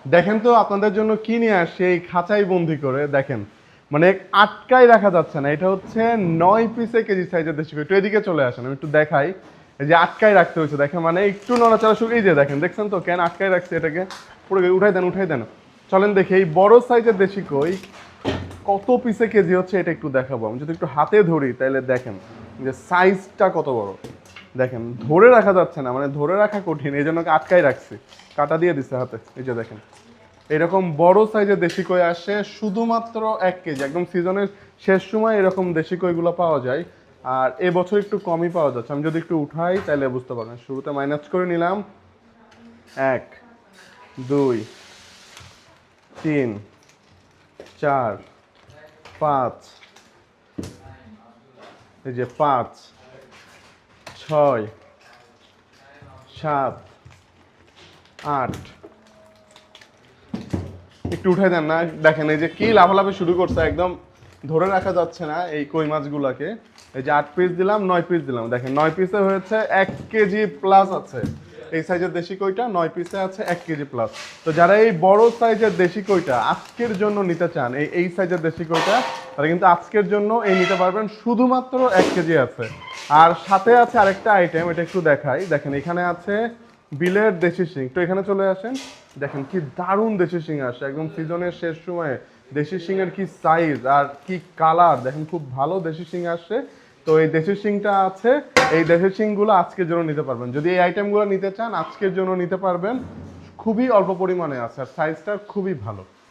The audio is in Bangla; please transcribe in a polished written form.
দেখেন তো আপনাদের জন্য কি নিয়ে আসছে এই খাঁচাই বন্দি করে দেখেন, মানে আটকাই রাখা যাচ্ছে না। এটা হচ্ছে 9 পিসে কেজি সাইজের দেশি কই। একটু এদিকে চলে আসেন, আমি একটু দেখাই। এই যে আটকাই রাখতে হয়েছে দেখেন, মানে একটু নড়াচড়া শুরু, এই যে দেখেন, দেখছেন তো কেন আটকাই রাখছে এটাকে। পুরো উঠাই দেন উঠাই দেন। চলেন দেখি এই বড় সাইজের দেশি কই কত পিসে কেজি হচ্ছে এটা একটু দেখাবো। আমি যদি একটু হাতে ধরি তাহলে দেখেন যে সাইজটা কত বড়। দেখেন ধরে রাখা যাচ্ছে না, মানে ধরে রাখা কঠিন, এই জন্য আটকাই রাখছি, কাটা দিয়ে দিচ্ছে হাতে। এই যে দেখেন এরকম বড় সাইজের দেশি কই আসে শুধুমাত্র 1 কেজি, একদম সিজনের শেষ সময় এরকম দেশি কইগুলো পাওয়া যায়। আর এবছর একটু কমই পাওয়া যাচ্ছে। আমি যদি একটু উঠাই তাহলে বুঝতে পারবেন। শুরুতে মাইনাস করে নিলাম, 1 2 3 4 5, এই যে 5 6 7 8, একটু উঠাই দেন না। দেখেন এই যে কি লাফালাফি শুরু করছে, একদম ধরে রাখা যাচ্ছে না এই কই মাছগুলোকে। এই যে 8 পিস দিলাম, 9 পিস দিলাম, দেখেন 9 পিসে হয়েছে 1 কেজি প্লাস আছে। এই সাইজের দেশি কইটা 9 পিসে আছে 1 কেজি প্লাস। তো যারা এই বড় সাইজের দেশি কইটা আজকের জন্য নিতে চান, এই সাইজের দেশি কইটা, তারা কিন্তু আজকের জন্য এই নিতে পারবেন, শুধুমাত্র 1 কেজি আছে। আর সাথে আছে আরেকটা আইটেম, এটা একটু দেখাই। দেখেন এখানে আছে বিলের দেশি শিং। তো এখানে চলে আসেন, দেখেন কি দারুণ দেশি শিং আসে একদম সিজনের শেষ সময়ে। দেশি শিংয়ের কি সাইজ আর কি কালার, দেখেন খুব ভালো দেশি শিং আসছে। তো এই দেশি শিংটা আছে, এই দেশি শিংগুলো আজকের জন্য নিতে পারবেন। যদি এই আইটেমগুলো নিতে চান আজকের জন্য নিতে পারবেন, খুবই অল্প পরিমাণে আছে আর সাইজটা খুবই ভালো।